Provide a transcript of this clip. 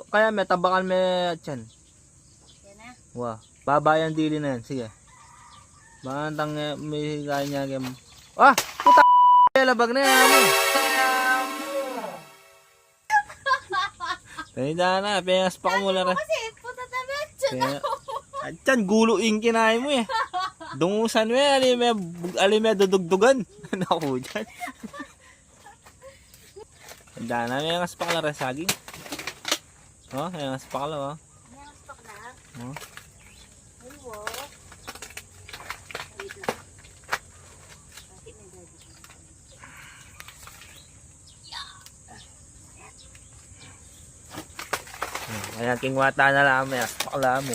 Kaya may tabakan may tiyan. Yan na. Wah, babayan dili na yan. Sige. Bantang may kanya game. Ah, puta labag na yan mo. Tanda na, pengas pa ko mula rin. Kasi puta tabi. Atyan, guluing kinain mo eh. Dungusan mo eh, alime dudugdugan. Naku dyan. Tanda na, pengas pa ko lang rin saging. Oh, pengas pa ko lang oh. Yan, stock na. Oh. Ay, wow. Wait lang. Bakit may daddy? Kaya kingwata na lang, pengas pa ko lang mo.